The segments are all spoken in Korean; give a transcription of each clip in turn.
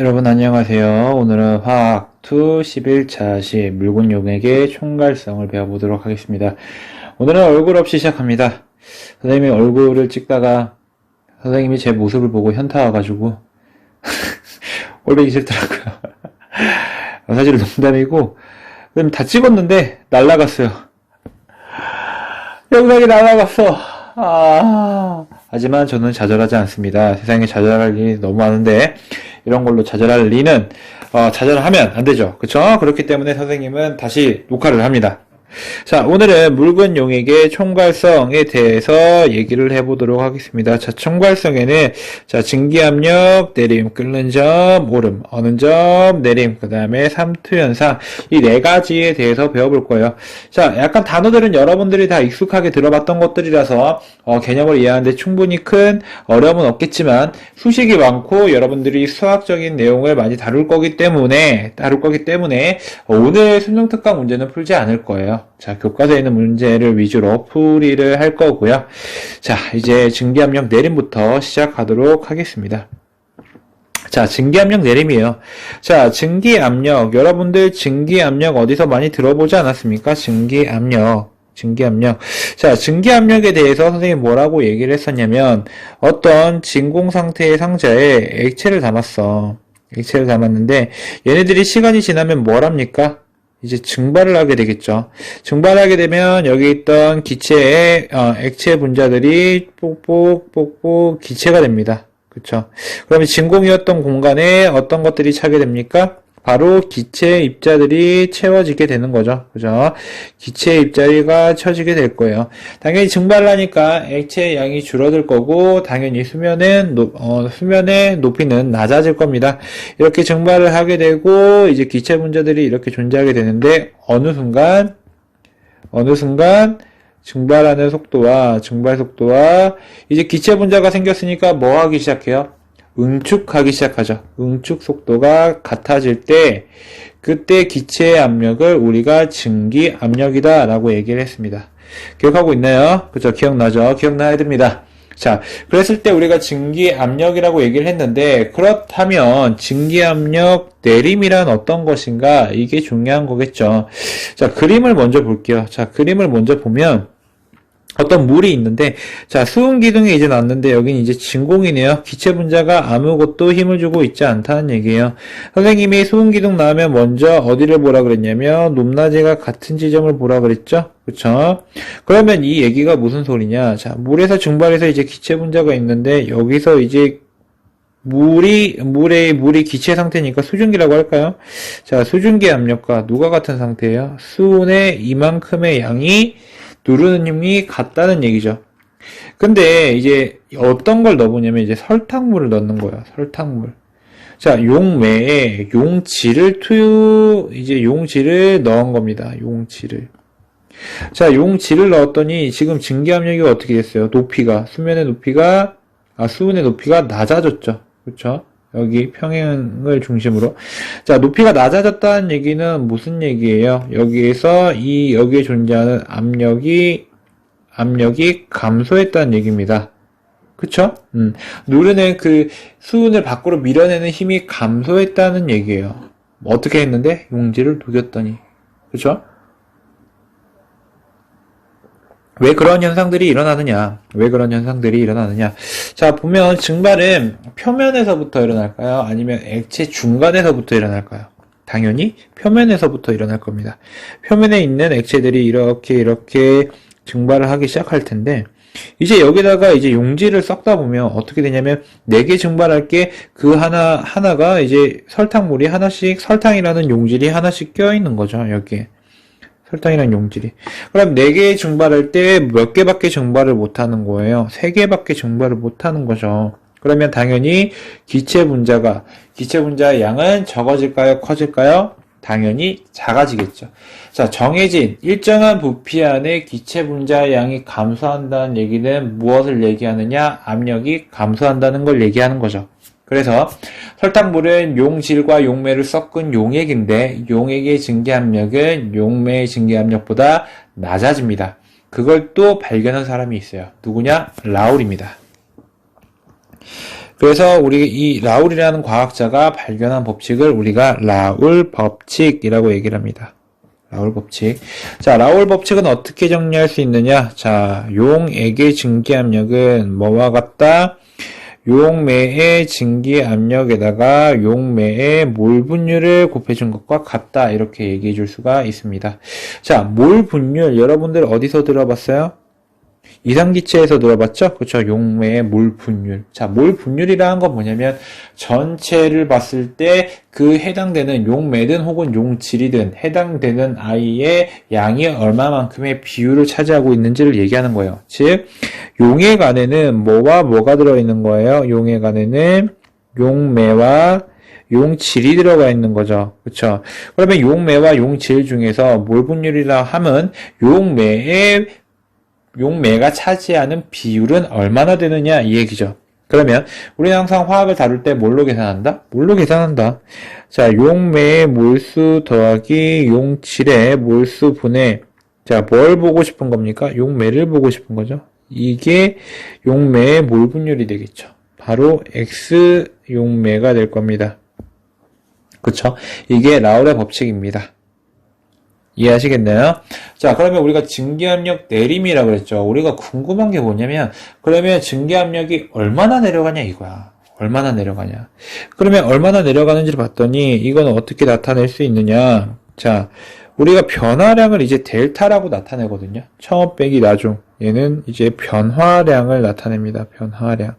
여러분 안녕하세요. 오늘은 화학2 11차 시 묽은 용액의 총괄성을 배워보도록 하겠습니다. 오늘은 얼굴 없이 시작합니다. 선생님이 얼굴을 찍다가 선생님이 제 모습을 보고 현타 와가지고 꼴보기 싫더라고요. 사실은 농담이고 선생님 다 찍었는데 날라갔어요. 영상이 날라갔어. 하지만 저는 좌절하지 않습니다. 세상에 좌절할 일이 너무 많은데 이런 걸로 좌절할 리는 좌절하면 안 되죠. 그쵸? 그렇기 때문에 선생님은 다시 녹화를 합니다. 자, 오늘은 묽은 용액의 총괄성에 대해서 얘기를 해보도록 하겠습니다. 자, 총괄성에는 자, 증기압력, 내림, 끓는 점, 오름, 어는 점, 내림, 그 다음에 삼투현상 이 네 가지에 대해서 배워볼 거예요. 자, 약간 단어들은 여러분들이 다 익숙하게 들어봤던 것들이라서 개념을 이해하는데 충분히 큰 어려움은 없겠지만 수식이 많고 여러분들이 수학적인 내용을 많이 다룰 거기 때문에 오늘 순정특강 문제는 풀지 않을 거예요. 자, 교과서에 있는 문제를 위주로 풀이를 할 거고요. 자, 이제 증기압력 내림부터 시작하도록 하겠습니다. 자, 증기압력 내림이에요. 자, 증기압력. 여러분들 증기압력 어디서 많이 들어보지 않았습니까? 증기압력. 자, 증기압력에 대해서 선생님이 뭐라고 얘기를 했었냐면, 어떤 진공 상태의 상자에 액체를 담았어. 액체를 담았는데, 얘네들이 시간이 지나면 뭘 합니까? 이제 증발을 하게 되겠죠. 증발하게 되면 여기 있던 기체의 액체 분자들이 뽁뽁 기체가 됩니다. 그렇죠? 그러면 진공이었던 공간에 어떤 것들이 차게 됩니까? 바로 기체 입자들이 채워지게 되는 거죠. 그죠? 기체 입자리가 쳐지게 될 거예요. 당연히 증발을 하니까 액체의 양이 줄어들 거고, 당연히 수면의 높이는 낮아질 겁니다. 이렇게 증발을 하게 되고, 이제 기체 분자들이 이렇게 존재하게 되는데, 어느 순간, 증발하는 속도와 증발 속도와, 이제 기체 분자가 생겼으니까 뭐 하기 시작해요? 응축하기 시작하죠. 응축 속도가 같아질 때 그때 기체의 압력을 우리가 증기 압력이다 라고 얘기를 했습니다. 기억하고 있나요? 그죠? 기억나죠? 기억나야 됩니다. 자, 그랬을 때 우리가 증기 압력이라고 얘기를 했는데 그렇다면 증기 압력 내림이란 어떤 것인가? 이게 중요한 거겠죠. 자, 그림을 먼저 볼게요. 자, 그림을 먼저 보면 어떤 물이 있는데, 자, 수은 기둥이 이제 났는데, 여기는 이제 진공이네요. 기체 분자가 아무것도 힘을 주고 있지 않다는 얘기예요. 선생님이 수은 기둥 나오면 먼저 어디를 보라 그랬냐면, 높낮이가 같은 지점을 보라 그랬죠? 그쵸? 그러면 이 얘기가 무슨 소리냐? 자, 물에서 증발해서 이제 기체 분자가 있는데, 여기서 이제 물이 기체 상태니까 수증기라고 할까요? 자, 수증기 압력과 누가 같은 상태예요? 수은의 이만큼의 양이 누르는 힘이 같다는 얘기죠. 근데 이제 어떤 걸 넣어보냐면 이제 설탕물을 넣는 거예요. 설탕물. 자, 용매에 용질을 넣은 겁니다. 용질을. 자, 용질을 넣었더니 지금 증기압력이 어떻게 됐어요? 수은의 높이가 낮아졌죠. 그렇죠? 여기 평행을 중심으로. 자, 높이가 낮아졌다는 얘기는 무슨 얘기예요? 여기에 존재하는 압력이 감소했다는 얘기입니다. 그쵸? 누르는 그 수은을 밖으로 밀어내는 힘이 감소했다는 얘기예요. 어떻게 했는데? 용질을 녹였더니. 그쵸? 왜 그런 현상들이 일어나느냐? 자, 보면 증발은 표면에서부터 일어날까요? 아니면 액체 중간에서부터 일어날까요? 당연히 표면에서부터 일어날 겁니다. 표면에 있는 액체들이 이렇게 증발을 하기 시작할 텐데, 이제 여기다가 이제 용질을 섞다 보면 어떻게 되냐면, 4개 증발할 게 그 하나가 이제 설탕이라는 용질이 하나씩 껴있는 거죠, 여기에. 설탕이랑 용질이. 그럼 4개 증발할 때 몇 개밖에 증발을 못하는 거예요? 3개밖에 증발을 못하는 거죠. 그러면 당연히 기체 분자의 양은 적어질까요? 커질까요? 당연히 작아지겠죠. 자, 정해진 일정한 부피 안에 기체 분자의 양이 감소한다는 얘기는 무엇을 얘기하느냐? 압력이 감소한다는 걸 얘기하는 거죠. 그래서 설탕물은 용질과 용매를 섞은 용액인데 용액의 증기압력은 용매의 증기압력보다 낮아집니다. 그걸 또 발견한 사람이 있어요. 누구냐? 라울입니다. 그래서 우리 이 라울이라는 과학자가 발견한 법칙을 우리가 라울 법칙이라고 얘기를 합니다. 라울 법칙. 자, 라울 법칙은 어떻게 정리할 수 있느냐? 자, 용액의 증기압력은 뭐와 같다? 용매의 증기압력에다가 용매의 몰 분율을 곱해준 것과 같다. 이렇게 얘기해 줄 수가 있습니다. 자, 몰 분율 여러분들 어디서 들어봤어요? 이상기체에서 들어봤죠? 그렇죠? 용매의 몰 분율. 자, 몰 분율이라는 건 뭐냐면 전체를 봤을 때 그 해당되는 용매든 혹은 용질이든 해당되는 아이의 양이 얼마만큼의 비율을 차지하고 있는지를 얘기하는 거예요. 즉, 용액 안에는 뭐와 뭐가 들어있는 거예요? 용액 안에는 용매와 용질이 들어가 있는 거죠. 그렇죠? 그러면 용매와 용질 중에서 몰 분율이라 하면 용매가 차지하는 비율은 얼마나 되느냐 이 얘기죠. 그러면 우리는 항상 화학을 다룰 때 뭘로 계산한다? 뭘로 계산한다? 자, 용매의 몰수 더하기 용질의 몰수 분의 자, 뭘 보고 싶은 겁니까? 용매를 보고 싶은 거죠. 이게 용매의 몰 분율이 되겠죠. 바로 X 용매가 될 겁니다. 그쵸? 이게 라울의 법칙입니다. 이해하시겠나요? 자, 그러면 우리가 증기압력 내림이라고 그랬죠. 우리가 궁금한 게 뭐냐면, 그러면 증기압력이 얼마나 내려가냐 이거야. 얼마나 내려가냐. 그러면 얼마나 내려가는지를 봤더니, 이거는 어떻게 나타낼 수 있느냐. 자, 우리가 변화량을 이제 델타라고 나타내거든요. 처음 빼기 나중. 얘는 이제 변화량을 나타냅니다. 변화량.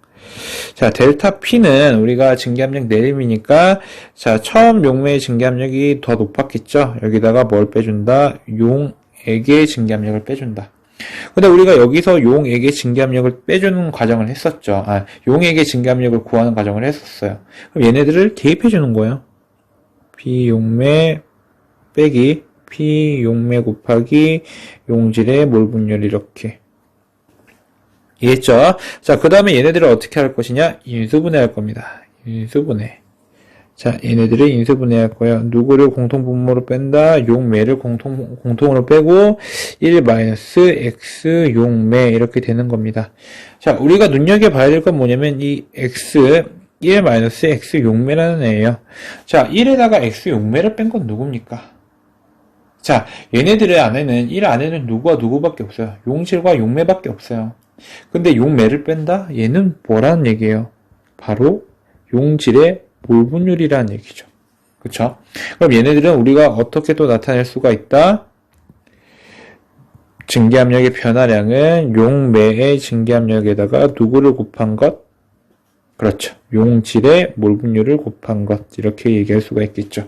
자, 델타 P는 우리가 증기압력 내림이니까, 자, 처음 용매의 증기압력이 더 높았겠죠? 여기다가 뭘 빼준다? 용액의 증기압력을 빼준다. 근데 우리가 여기서 용액의 증기압력을 빼주는 과정을 했었죠. 용액의 증기압력을 구하는 과정을 했었어요. 그럼 얘네들을 대입해주는 거예요. B용매 빼기 P용매 곱하기 용질의 몰 분율 이렇게. 이해했죠? 자, 그 다음에 얘네들을 어떻게 할 것이냐? 인수분해 할 겁니다. 인수분해. 자, 얘네들을 인수분해 할 거예요. 누구를 공통분모로 뺀다? 용매를 공통으로 빼고 1-x 용매 이렇게 되는 겁니다. 자, 우리가 눈여겨봐야 될 건 뭐냐면 이 x 1-x 용매라는 애예요. 자, 1에다가 x 용매를 뺀 건 누굽니까? 자, 얘네들의 안에는 1 안에는 누구와 누구밖에 없어요. 용질과 용매밖에 없어요. 근데 용매를 뺀다? 얘는 뭐라는 얘기예요? 바로 용질의 몰 분율이라는 얘기죠. 그쵸? 그럼 얘네들은 우리가 어떻게 또 나타낼 수가 있다? 증기압력의 변화량은 용매의 증기압력에다가 누구를 곱한 것? 그렇죠. 용질의 몰 분율을 곱한 것. 이렇게 얘기할 수가 있겠죠.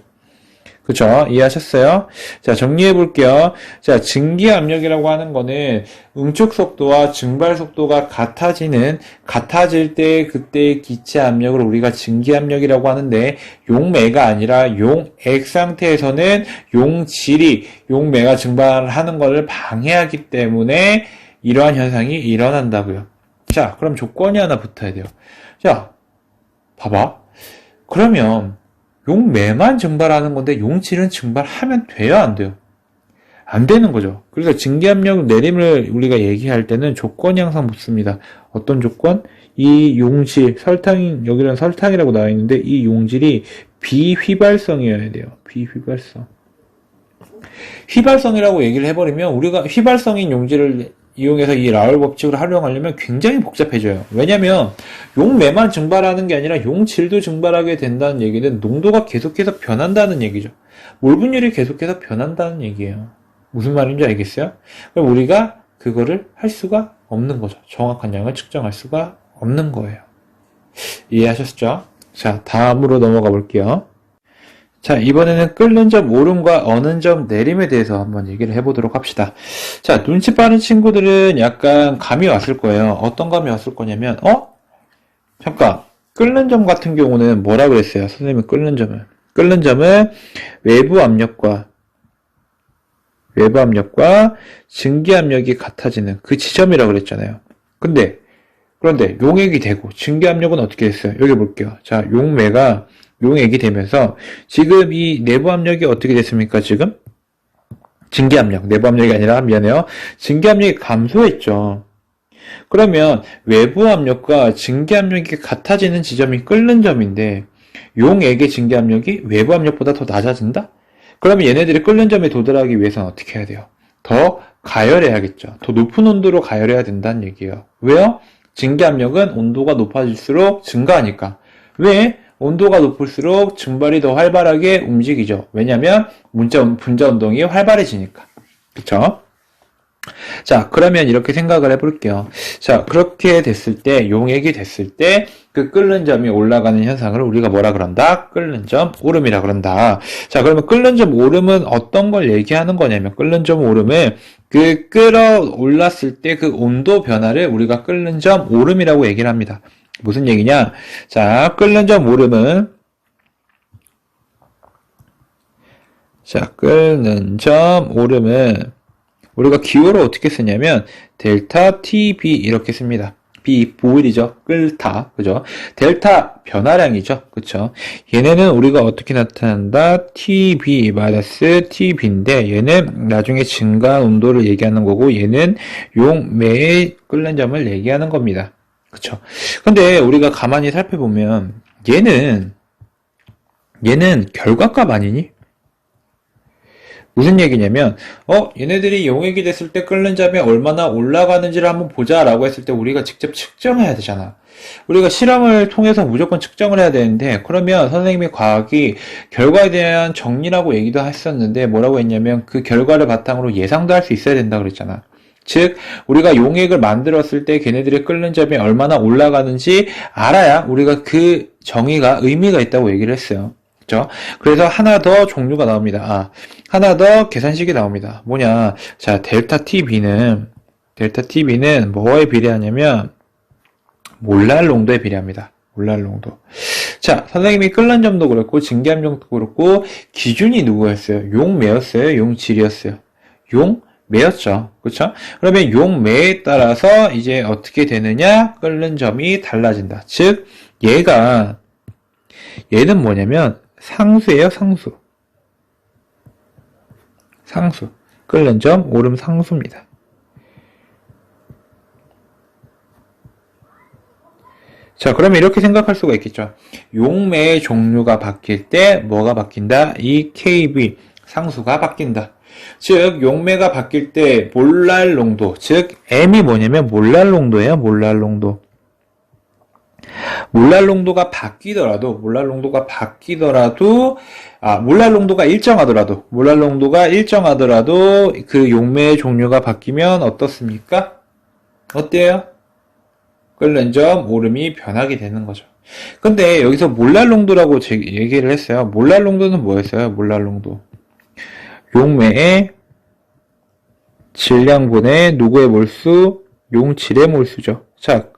그쵸? 이해하셨어요? 자, 정리해 볼게요. 자, 증기압력이라고 하는 거는 응축 속도와 증발 속도가 같아질 때 그때의 기체 압력을 우리가 증기압력이라고 하는데, 용매가 아니라 용액 상태에서는 용질이 용매가 증발하는 것을 방해하기 때문에 이러한 현상이 일어난다고요. 자, 그럼 조건이 하나 붙어야 돼요. 자, 봐봐. 그러면 용매만 증발하는 건데 용질은 증발하면 돼요, 안 돼요? 안 되는 거죠. 그래서 증기압력 내림을 우리가 얘기할 때는 조건이 항상 붙습니다. 어떤 조건? 이 용질, 여기는 설탕이라고 나와 있는데 이 용질이 비휘발성이어야 돼요. 비휘발성. 휘발성이라고 얘기를 해버리면 우리가 휘발성인 용질을 이용해서 이 라울 법칙을 활용하려면 굉장히 복잡해져요. 왜냐면 용매만 증발하는 게 아니라 용질도 증발하게 된다는 얘기는 농도가 계속해서 변한다는 얘기죠. 몰 분율이 계속해서 변한다는 얘기예요. 무슨 말인지 알겠어요? 그럼 우리가 그거를 할 수가 없는 거죠. 정확한 양을 측정할 수가 없는 거예요. 이해하셨죠? 자, 다음으로 넘어가 볼게요. 자, 이번에는 끓는 점 오름과 어는 점 내림에 대해서 한번 얘기를 해보도록 합시다. 자, 눈치 빠른 친구들은 약간 감이 왔을 거예요. 어떤 감이 왔을 거냐면, 잠깐, 끓는 점 같은 경우는 뭐라 그랬어요? 선생님이 끓는 점은 외부 압력과 증기 압력이 같아지는 그 지점이라고 그랬잖아요. 그런데 용액이 되고 증기 압력은 어떻게 됐어요? 여기 볼게요. 자, 용매가 용액이 되면서 지금 이 내부 압력이 어떻게 됐습니까? 지금 증기 압력, 내부 압력이 아니라 미안해요. 증기 압력이 감소했죠. 그러면 외부 압력과 증기 압력이 같아지는 지점이 끓는 점인데 용액의 증기 압력이 외부 압력보다 더 낮아진다? 그러면 얘네들이 끓는 점에 도달하기 위해서는 어떻게 해야 돼요? 더 가열해야겠죠. 더 높은 온도로 가열해야 된다는 얘기예요. 왜요? 증기 압력은 온도가 높아질수록 증가하니까. 왜? 온도가 높을수록 증발이 더 활발하게 움직이죠. 왜냐면 분자 운동이 활발해지니까. 그쵸? 자, 그러면 이렇게 생각을 해볼게요. 자, 그렇게 됐을 때, 용액이 됐을 때, 그 끓는 점이 올라가는 현상을 우리가 뭐라 그런다? 끓는 점 오름이라 그런다. 자, 그러면 끓는 점 오름은 어떤 걸 얘기하는 거냐면, 끓는 점 오름은 그 끓어올랐을 때 그 온도 변화를 우리가 끓는 점 오름이라고 얘기를 합니다. 무슨 얘기냐? 자, 끓는 점 오름은, 자, 끓는 점 오름은 우리가 기호를 어떻게 쓰냐면 델타 TB 이렇게 씁니다. B 보일이죠. 끓다. 그죠? 델타 변화량이죠. 그쵸? 얘네는 우리가 어떻게 나타난다? TB 마이너스 TB인데 얘는 나중에 증가한 온도를 얘기하는 거고 얘는 용매의 끓는 점을 얘기하는 겁니다. 그쵸? 근데 우리가 가만히 살펴보면 얘는 결과값 아니니? 무슨 얘기냐면 얘네들이 용액이 됐을 때 끓는 점이 얼마나 올라가는지를 한번 보자라고 했을 때 우리가 직접 측정해야 되잖아. 우리가 실험을 통해서 무조건 측정을 해야 되는데 그러면 선생님이 과학이 결과에 대한 정리라고 얘기도 했었는데 뭐라고 했냐면 그 결과를 바탕으로 예상도 할 수 있어야 된다 그랬잖아. 즉 우리가 용액을 만들었을 때 걔네들이 끓는 점이 얼마나 올라가는지 알아야 우리가 그 정의가 의미가 있다고 얘기를 했어요. 그죠? 그래서 하나 더 종류가 나옵니다. 하나 더 계산식이 나옵니다. 뭐냐? 자, 델타 TB는 뭐에 비례하냐면 몰랄 농도에 비례합니다. 몰랄 농도. 자, 선생님이 끓는 점도 그렇고 증기압력도 그렇고 기준이 누구였어요? 용매였어요? 용질이었어요? 용매였죠. 그렇죠? 그러면 용매에 따라서 이제 어떻게 되느냐? 끓는 점이 달라진다. 즉 얘는 뭐냐면 상수예요, 상수. 끓는 점 오름 상수입니다. 자, 그러면 이렇게 생각할 수가 있겠죠. 용매의 종류가 바뀔 때 뭐가 바뀐다? 이 KB 상수가 바뀐다. 즉 용매가 바뀔 때 몰랄 농도, 즉 M이 뭐냐면 몰랄 농도예요. 몰랄 농도. 몰랄 농도가 바뀌더라도 몰랄 농도가 일정하더라도 그 용매의 종류가 바뀌면 어떻습니까? 어때요? 끓는 점 오름이 변하게 되는 거죠. 근데 여기서 몰랄 농도라고 얘기를 했어요. 몰랄 농도는 뭐였어요? 몰랄 농도. 용매의 질량분의 누구의 몰수? 용질의 몰수죠. 자,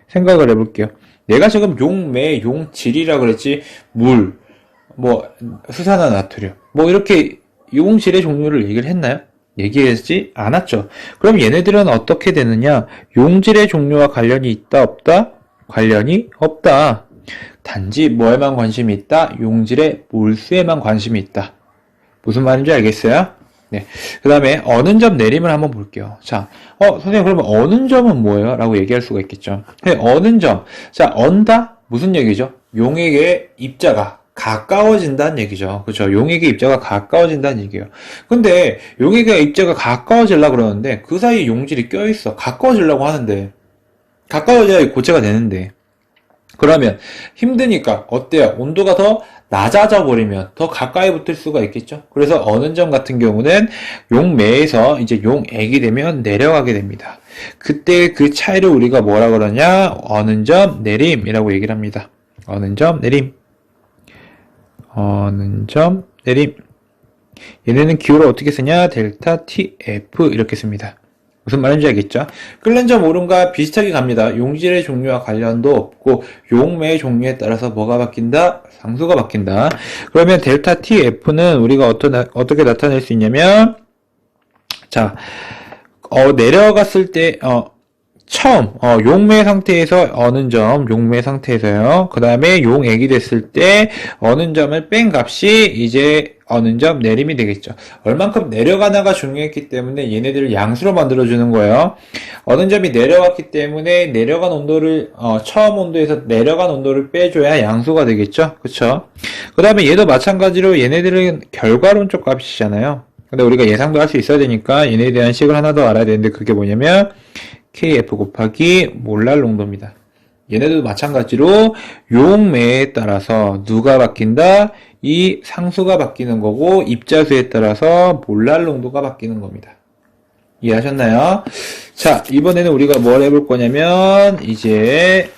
생각을 해볼게요. 내가 지금 용매, 용질이라 그랬지, 물, 수산화 나트륨, 이렇게 용질의 종류를 얘기를 했나요? 얘기하지 않았죠. 그럼 얘네들은 어떻게 되느냐? 용질의 종류와 관련이 있다, 없다? 관련이 없다. 단지 뭐에만 관심이 있다? 용질의 몰수에만 관심이 있다. 무슨 말인지 알겠어요? 네. 그 다음에 어는 점 내림을 한번 볼게요. 자, 선생님 그러면 어는 점은 뭐예요? 라고 얘기할 수가 있겠죠. 네, 어는 점. 자, 언다? 무슨 얘기죠? 용액의 입자가 가까워진다는 얘기죠. 그렇죠? 용액의 입자가 가까워진다는 얘기예요. 근데 용액의 입자가 가까워지려고 그러는데 그 사이에 용질이 껴있어. 가까워지려고 하는데 가까워져야 고체가 되는데 그러면 힘드니까 어때요? 온도가 더 낮아져 버리면 더 가까이 붙을 수가 있겠죠. 그래서 어는 점 같은 경우는 용매에서 이제 용액이 되면 내려가게 됩니다. 그때 그 차이를 우리가 뭐라 그러냐? 어는 점 내림이라고 얘기를 합니다. 어는 점 내림. 어는 점 내림. 얘네는 기호를 어떻게 쓰냐? 델타 TF 이렇게 씁니다. 무슨 말인지 알겠죠? 끓는 점 오름과 비슷하게 갑니다. 용질의 종류와 관련도 없고 용매의 종류에 따라서 뭐가 바뀐다? 상수가 바뀐다. 그러면 델타 TF는 우리가 어떻게 나타낼 수 있냐면 자, 내려갔을 때 처음 용매 상태에서 어는 점 용매 상태에서요. 그 다음에 용액이 됐을 때 어는 점을 뺀 값이 이제 어느 점 내림이 되겠죠. 얼만큼 내려가나가 중요했기 때문에 얘네들을 양수로 만들어주는 거예요. 어느 점이 내려갔기 때문에 내려간 온도를 처음 온도에서 내려간 온도를 빼줘야 양수가 되겠죠. 그쵸? 그 다음에 얘도 마찬가지로 얘네들은 결과론적 값이잖아요. 근데 우리가 예상도 할 수 있어야 되니까 얘네에 대한 식을 하나 더 알아야 되는데 그게 뭐냐면 kf 곱하기 몰랄 농도입니다. 얘네들도 마찬가지로 용매에 따라서 누가 바뀐다? 이 상수가 바뀌는 거고 입자수에 따라서 몰랄 농도가 바뀌는 겁니다. 이해하셨나요? 자, 이번에는 우리가 뭘 해볼 거냐면 이제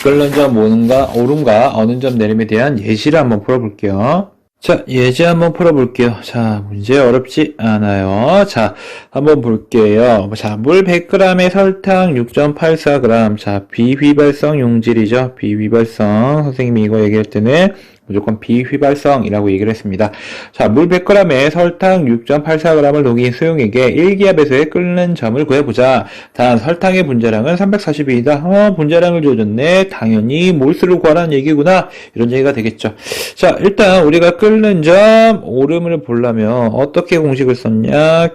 끓는 점 오름과 어느 점 내림에 대한 예시를 한번 풀어볼게요. 자, 예제 한번 풀어볼게요. 자, 문제 어렵지 않아요. 자, 한번 볼게요. 자, 물 100g에 설탕 6.84g. 자, 비휘발성 용질이죠. 비휘발성. 선생님이 이거 얘기할 때는 무조건 비휘발성이라고 얘기를 했습니다. 자, 물 100g에 설탕 6.84g을 녹인 수용액에 1기압에서의 끓는 점을 구해보자. 단, 설탕의 분자량은 342이다. 분자량을 줘줬네. 당연히 몰수를 구하라는 얘기구나. 이런 얘기가 되겠죠. 자, 일단 우리가 끓는 점 오름을 보려면 어떻게 공식을 썼냐?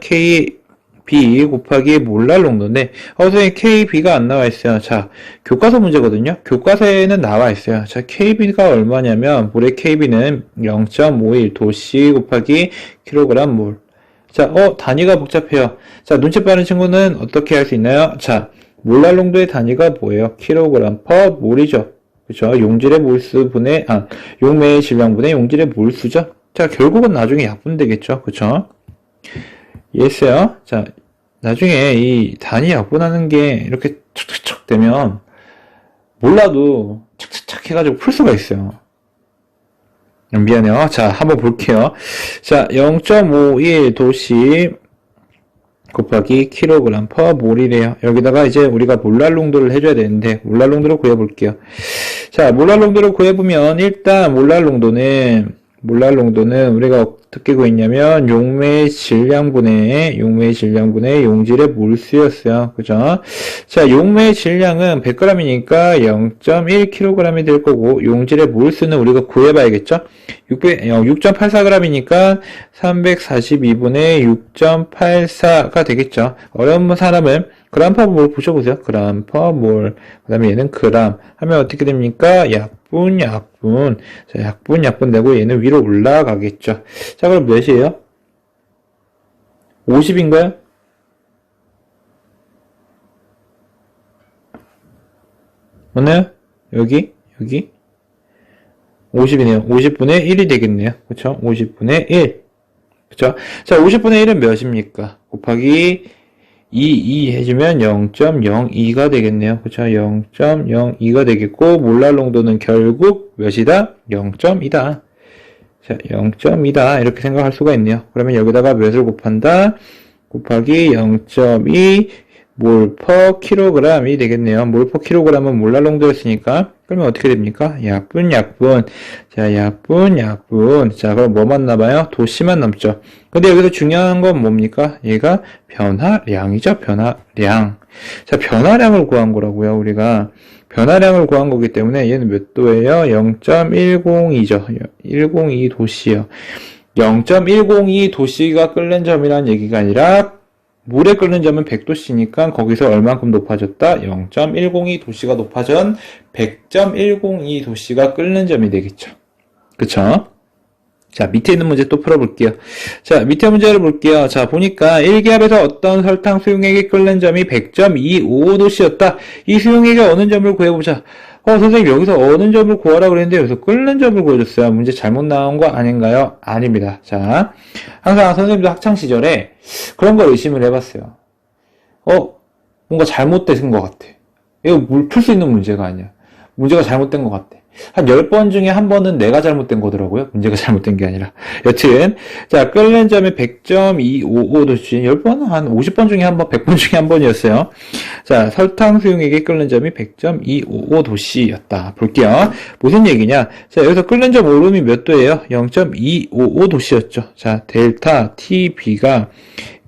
KB 곱하기 몰랄 농도인데 선생님 KB가 안 나와 있어요. 자, 교과서 문제거든요. 교과서에는 나와 있어요. 자, KB가 얼마냐면 물의 KB는 0.51 도씨 곱하기 킬로그램 몰. 자, 단위가 복잡해요. 자, 눈치 빠른 친구는 어떻게 할 수 있나요? 자, 몰랄 농도의 단위가 뭐예요? 킬로그램 퍼 몰이죠. 그렇죠? 용질의 몰수분의 용매의 질량분의 용질의 몰수죠. 자, 결국은 나중에 약분 되겠죠. 그렇죠? 이해했어요? 자, 나중에 이 단위 약분하는 게 이렇게 척척척 되면 몰라도 착착착 해가지고 풀 수가 있어요. 미안해요. 자, 한번 볼게요. 자, 0.51 도씨 곱하기 킬로그램 퍼 몰이래요. 여기다가 이제 우리가 몰랄 농도를 해줘야 되는데 몰랄 농도를 구해볼게요. 자, 몰랄 농도를 구해보면 일단 몰랄 농도는 우리가 어떻게 구했냐면 용매의 질량분의 용질의 몰수였어요. 그죠? 자, 용매의 질량은 100g이니까 0.1kg이 될 거고 용질의 몰수는 우리가 구해봐야겠죠? 6.84g이니까 342분의 6.84가 되겠죠. 어려운 사람은 그람 퍼 몰 보셔보세요. 그람 퍼 몰. 그 다음에 얘는 그람. 하면 어떻게 됩니까? 약분. 자, 약분 되고 얘는 위로 올라가겠죠. 자, 그럼 몇이에요? 50인가요? 맞나요? 여기? 50이네요. 50분의 1이 되겠네요. 그쵸? 50분의 1. 그쵸? 자, 50분의 1은 몇입니까? 곱하기 2 해주면 0.02가 되겠네요. 그쵸? 0.02가 되겠고, 몰랄 농도는 결국 몇이다? 0.2다. 자, 0.2다. 이렇게 생각할 수가 있네요. 그러면 여기다가 몇을 곱한다? 곱하기 0.2 몰 퍼 킬로그램이 되겠네요. 몰 퍼 킬로그램은 몰랄 농도였으니까 그러면 어떻게 됩니까? 약분. 자, 약분. 자, 그럼 뭐만 남아요? 도씨만 남죠. 근데 여기서 중요한 건 뭡니까? 얘가 변화량이죠. 변화량. 자, 변화량을 구한 거라고요. 우리가 변화량을 구한 거기 때문에 얘는 몇 도예요? 0.102죠. 102 도씨요. 0.102 도씨가 끓는 점이라는 얘기가 아니라 물에 끓는 점은 100도씨니까 거기서 얼만큼 높아졌다? 0.102 도씨가 높아진 100.102 도씨가 끓는 점이 되겠죠. 그쵸? 자, 밑에 있는 문제 또 풀어볼게요. 자, 밑에 문제를 볼게요. 자, 보니까 1기압에서 어떤 설탕 수용액이 끓는 점이 100.255도씨였다. 이 수용액의 어느 점을 구해보자. 선생님 여기서 어느 점을 구하라 그랬는데 여기서 끓는 점을 구해줬어요. 문제 잘못 나온 거 아닌가요? 아닙니다. 자, 항상 선생님도 학창시절에 그런 걸 의심을 해봤어요. 뭔가 잘못된 것 같아. 이거 풀 수 있는 문제가 아니야. 문제가 잘못된 것 같아. 한 10번 중에 한 번은 내가 잘못된 거더라고요. 문제가 잘못된 게 아니라. 여튼, 자, 끓는 점이 100.255도씨. 10번, 한 50번 중에 한 번, 100번 중에 한 번이었어요. 자, 설탕 수용액이 끓는 점이 100.255도씨였다. 볼게요. 무슨 얘기냐? 자, 여기서 끓는 점 오름이 몇 도예요? 0.255도씨였죠. 자, 델타 TB가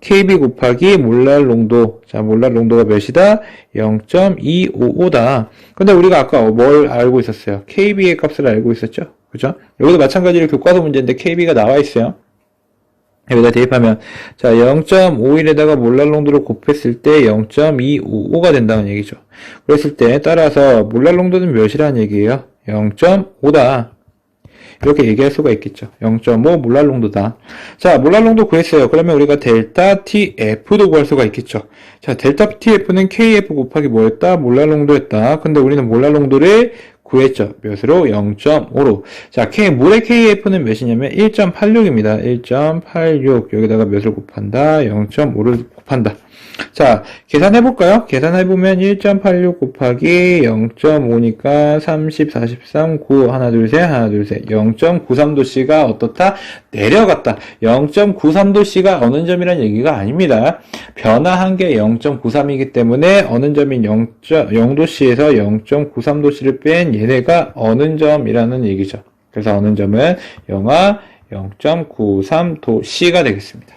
KB 곱하기 몰랄 농도. 자, 몰랄 농도가 몇이다? 0.255다. 근데 우리가 아까 뭘 알고 있었어요? KB의 값을 알고 있었죠? 그죠? 여기도 마찬가지로 교과서 문제인데 KB가 나와 있어요. 여기다 대입하면 자 0.51에다가 몰랄 농도를 곱했을 때 0.255가 된다는 얘기죠. 그랬을 때 따라서 몰랄 농도는 몇이라는 얘기예요? 0.5다. 이렇게 얘기할 수가 있겠죠. 0.5 몰랄 농도다. 자, 몰랄 농도 구했어요. 그러면 우리가 델타 TF도 구할 수가 있겠죠. 자, 델타 TF는 KF 곱하기 뭐였다? 몰랄 농도였다. 근데 우리는 몰랄 농도를 구했죠. 몇으로? 0.5로. 자, 물의 KF는 몇이냐면 1.86입니다. 1.86. 여기다가 몇을 곱한다? 0.5를 곱한다. 자, 계산해볼까요? 계산해보면 1.86 곱하기 0.5니까 30, 43, 9. 하나, 둘, 셋, 하나, 둘, 셋. 0.93도씨가 어떻다? 내려갔다. 0.93도씨가 어느 점이란 얘기가 아닙니다. 변화한 게 0.93이기 때문에 어느 점인 0도씨에서 0.93도씨를 뺀 얘네가 어느 점이라는 얘기죠. 그래서 어느 점은 영하 0.93도씨가 되겠습니다.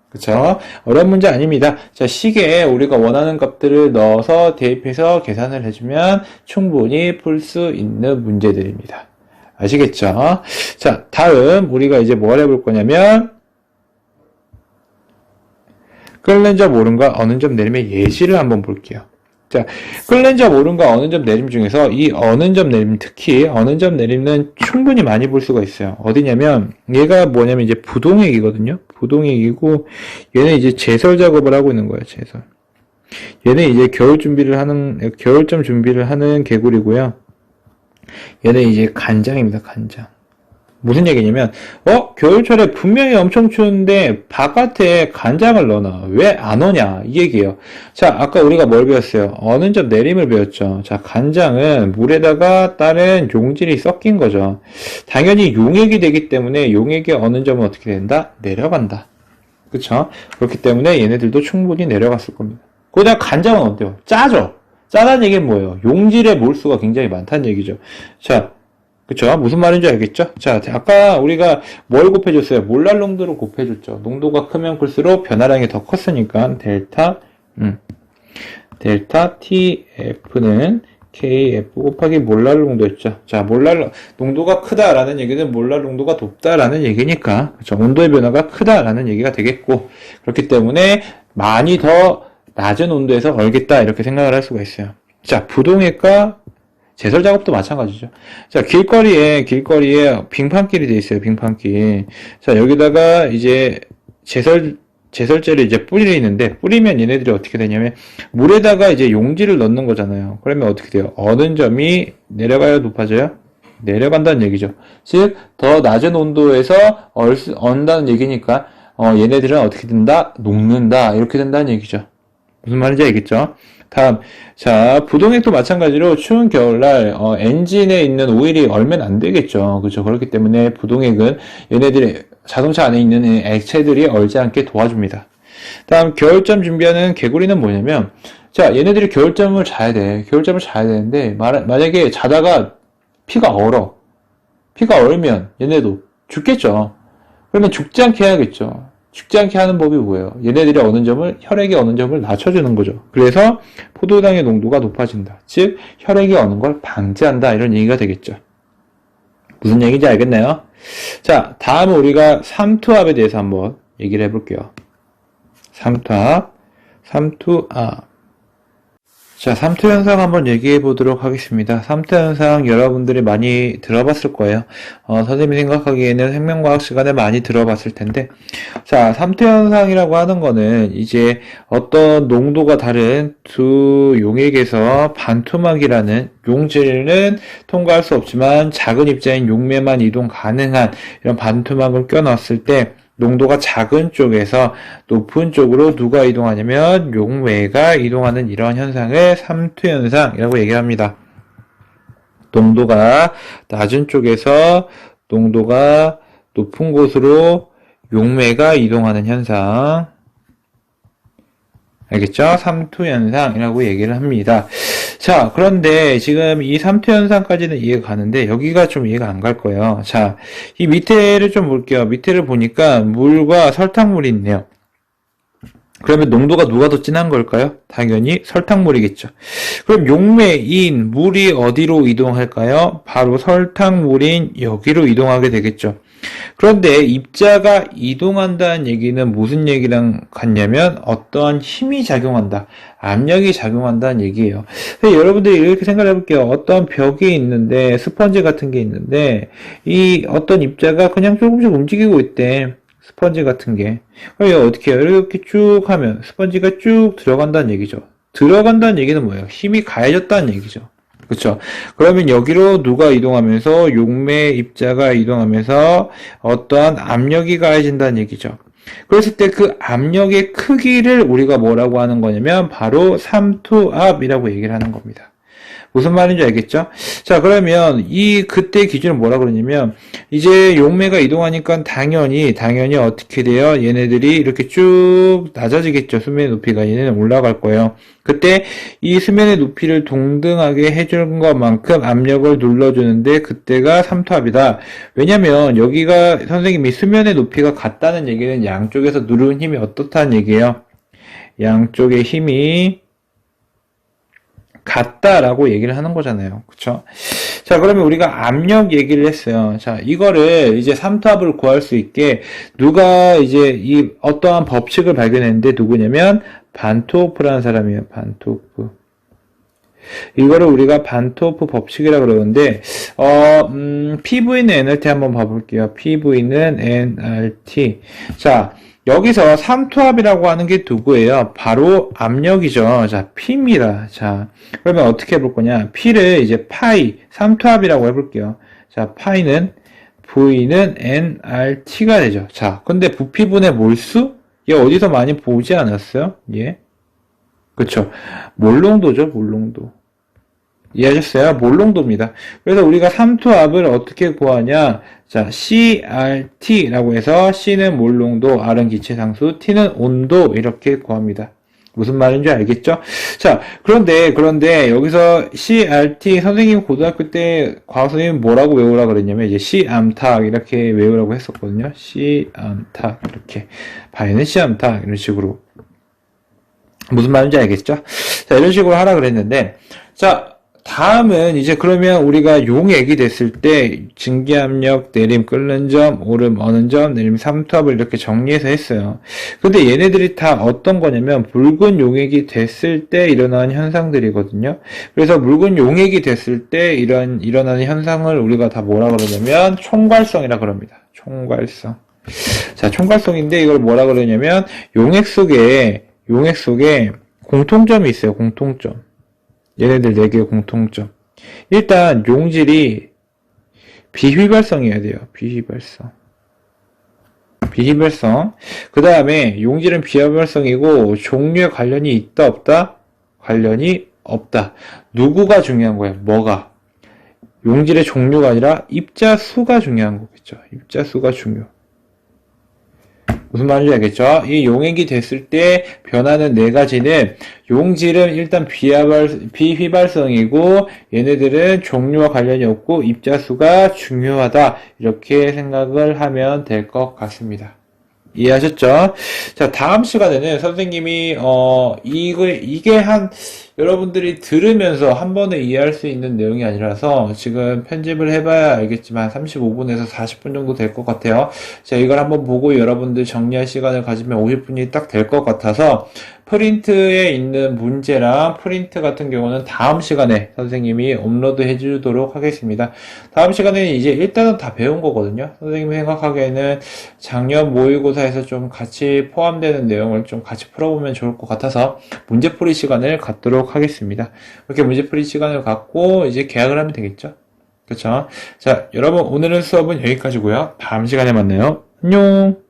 그쵸? 어려운 문제 아닙니다. 자, 식에 우리가 원하는 값들을 넣어서 대입해서 계산을 해주면 충분히 풀 수 있는 문제들입니다. 아시겠죠? 자, 다음 우리가 이제 뭘 해볼 거냐면 끓는 점 오름과 어느 점 내림의 예시를 한번 볼게요. 자, 끓는 점 오름과 어느 점 내림 중에서 이 어느 점 내림, 특히 어느 점 내림은 충분히 많이 볼 수가 있어요. 어디냐면 얘가 뭐냐면 이제 부동액이거든요. 부동액이고 얘는 이제 제설 작업을 하고 있는 거예요. 제설. 얘는 이제 겨울점 준비를 하는 개구리고요. 얘는 이제 간장입니다. 간장. 무슨 얘기냐면 겨울철에 분명히 엄청 추운데 바깥에 간장을 넣어놔. 왜 안 오냐? 이 얘기예요. 자, 아까 우리가 뭘 배웠어요? 어느 점 내림을 배웠죠. 자, 간장은 물에다가 다른 용질이 섞인 거죠. 당연히 용액이 되기 때문에 용액의 어느 점은 어떻게 된다? 내려간다. 그쵸? 그렇기 때문에 얘네들도 충분히 내려갔을 겁니다. 거기다가 간장은 어때요? 짜죠? 짜다는 얘기는 뭐예요? 용질의 몰수가 굉장히 많다는 얘기죠. 자, 그쵸? 무슨 말인지 알겠죠? 자, 아까 우리가 뭘 곱해줬어요? 몰랄 농도를 곱해줬죠. 농도가 크면 클수록 변화량이 더 컸으니까 델타 TF는 KF 곱하기 몰랄 농도였죠. 자, 몰랄 농도가 크다라는 얘기는 몰랄 농도가 높다라는 얘기니까, 그쵸? 온도의 변화가 크다라는 얘기가 되겠고, 그렇기 때문에 많이 더 낮은 온도에서 얼겠다 이렇게 생각을 할 수가 있어요. 자, 부동액과 제설 작업도 마찬가지죠. 자, 길거리에 빙판길이 돼 있어요. 빙판길. 자, 여기다가 이제 제설제를 이제 뿌리는데, 뿌리면 얘네들이 어떻게 되냐면 물에다가 이제 용지를 넣는 거잖아요. 그러면 어떻게 돼요? 어느 점이 내려가요, 높아져요? 내려간다는 얘기죠. 즉, 더 낮은 온도에서 얼다는 얘기니까 얘네들은 어떻게 된다? 녹는다. 이렇게 된다는 얘기죠. 무슨 말인지 알겠죠? 다음, 자, 부동액도 마찬가지로 추운 겨울날 엔진에 있는 오일이 얼면 안 되겠죠. 그렇죠? 그렇기 때문에 부동액은 얘네들이 자동차 안에 있는 액체들이 얼지 않게 도와줍니다. 다음, 겨울잠 준비하는 개구리는 뭐냐면, 자, 얘네들이 겨울잠을 자야 돼. 겨울잠을 자야 되는데 만약에 자다가 피가 얼면 얘네도 죽겠죠. 그러면 죽지 않게 해야겠죠. 죽지 않게 하는 법이 뭐예요? 얘네들이 혈액의 어느 점을 낮춰주는 거죠. 그래서 포도당의 농도가 높아진다. 즉, 혈액이 어는 걸 방지한다. 이런 얘기가 되겠죠. 무슨 얘기인지 알겠나요? 자, 다음은 우리가 삼투압에 대해서 한번 얘기를 해볼게요. 삼투압. 자, 삼투현상 한번 얘기해 보도록 하겠습니다. 삼투현상 여러분들이 많이 들어봤을 거예요. 선생님이 생각하기에는 생명과학 시간에 많이 들어봤을 텐데, 자, 삼투현상이라고 하는 거는 이제 어떤 농도가 다른 두 용액에서 반토막이라는 용질은 통과할 수 없지만 작은 입자인 용매만 이동 가능한 이런 반토막을 껴넣었을 때 농도가 작은 쪽에서 높은 쪽으로 누가 이동하냐면 용매가 이동하는 이런 현상을 삼투현상이라고 얘기합니다. 농도가 낮은 쪽에서 농도가 높은 곳으로 용매가 이동하는 현상. 알겠죠? 삼투현상이라고 얘기를 합니다. 자, 그런데 지금 이 삼투현상까지는 이해가 가는데 여기가 좀 이해가 안 갈 거예요. 자, 이 밑에를 좀 볼게요. 밑에를 보니까 물과 설탕물이 있네요. 그러면 농도가 누가 더 진한 걸까요? 당연히 설탕물이겠죠. 그럼 용매인 물이 어디로 이동할까요? 바로 설탕물인 여기로 이동하게 되겠죠. 그런데 입자가 이동한다는 얘기는 무슨 얘기랑 같냐면 어떠한 힘이 작용한다. 압력이 작용한다는 얘기예요. 여러분들이 이렇게 생각해 볼게요. 어떠한 벽이 있는데 스펀지 같은 게 있는데 이 어떤 입자가 그냥 조금씩 움직이고 있대. 스펀지 같은 게. 그럼 어떻게 해요? 이렇게 쭉 하면 스펀지가 쭉 들어간다는 얘기죠. 들어간다는 얘기는 뭐예요? 힘이 가해졌다는 얘기죠. 그렇죠. 그러면 여기로 누가 이동하면서 용매 입자가 이동하면서 어떠한 압력이 가해진다는 얘기죠. 그랬을 때 그 압력의 크기를 우리가 뭐라고 하는 거냐면 바로 삼투압이라고 얘기를 하는 겁니다. 무슨 말인지 알겠죠? 자, 그러면 그때 기준은 뭐라 그러냐면 이제 용매가 이동하니까 당연히 어떻게 돼요? 얘네들이 이렇게 쭉 낮아지겠죠. 수면의 높이가 얘네는 올라갈 거예요. 그때 이 수면의 높이를 동등하게 해주는 것만큼 압력을 눌러주는데 그때가 삼투압이다. 왜냐면 여기가 선생님이 수면의 높이가 같다는 얘기는 양쪽에서 누르는 힘이 어떻다는 얘기예요. 양쪽의 힘이 같다라고 얘기를 하는 거잖아요. 그쵸? 자, 그러면 우리가 압력 얘기를 했어요. 자, 이거를 이제 삼투압을 구할 수 있게 누가 이제 이 어떠한 법칙을 발견했는데 누구냐면 반트호프라는 사람이에요. 반트호프. 이거를 우리가 반트호프 법칙이라 그러는데 PV는 nRT 한번 봐볼게요. PV는 nRT. 자, 여기서 삼투압이라고 하는 게 누구예요? 바로 압력이죠. 자, P입니다. 자, 그러면 어떻게 해볼 거냐? P를 이제 파이, 삼투압이라고 해볼게요. 자, 파이는 V는 nRT가 되죠. 자, 근데 부피분의 몰수? 얘 어디서 많이 보지 않았어요? 예. 그쵸. 몰농도죠, 몰농도. 이해하셨어요? 몰농도입니다. 그래서 우리가 삼투압을 어떻게 구하냐? 자, CRT라고 해서 C는 몰농도, R은 기체상수, T는 온도 이렇게 구합니다. 무슨 말인지 알겠죠? 자, 그런데 여기서 CRT 선생님 고등학교 때 과학 선생님 뭐라고 외우라 그랬냐면 이제 C암탁 이렇게 외우라고 했었거든요. C암탁 이렇게 바에는 C암탁 이런 식으로 무슨 말인지 알겠죠? 자, 이런 식으로 하라 그랬는데 자. 다음은 이제 그러면 우리가 용액이 됐을 때 증기압력, 내림 끓는 점, 오름 어는 점, 내림 삼투압을 이렇게 정리해서 했어요. 근데 얘네들이 다 어떤 거냐면 묽은 용액이 됐을 때 일어나는 현상들이거든요. 그래서 묽은 용액이 됐을 때 일어나는 현상을 우리가 다 뭐라 그러냐면 총괄성이라 그럽니다. 총괄성. 자, 총괄성인데 이걸 뭐라 그러냐면 용액 속에 공통점이 있어요. 공통점. 얘네들 4개의 공통점. 일단 용질이 비휘발성이어야 돼요. 비휘발성. 그 다음에 용질은 비휘발성이고 종류에 관련이 있다 없다? 관련이 없다. 누구가 중요한 거예요? 뭐가? 용질의 종류가 아니라 입자수가 중요한 거겠죠. 입자수가 중요. 무슨 말인지 알겠죠? 이 용액이 됐을 때 변하는 4가지는 용질은 일단 비휘발성이고 얘네들은 종류와 관련이 없고 입자수가 중요하다. 이렇게 생각을 하면 될 것 같습니다. 이해하셨죠? 자, 다음 시간에는 선생님이 이게 여러분들이 들으면서 한 번에 이해할 수 있는 내용이 아니라서 지금 편집을 해봐야 알겠지만 35분에서 40분 정도 될 것 같아요. 자, 이걸 한번 보고 여러분들 정리할 시간을 가지면 50분이 딱 될 것 같아서 프린트에 있는 문제랑 프린트 같은 경우는 다음 시간에 선생님이 업로드 해주도록 하겠습니다. 다음 시간에는 이제 일단은 다 배운 거거든요. 선생님이 생각하기에는 작년 모의고사에서 좀 같이 포함되는 내용을 좀 같이 풀어보면 좋을 것 같아서 문제풀이 시간을 갖도록 하겠습니다. 이렇게 문제풀이 시간을 갖고 이제 계약을 하면 되겠죠. 그렇죠? 자, 여러분 오늘은 수업은 여기까지고요. 다음 시간에 만나요. 안녕.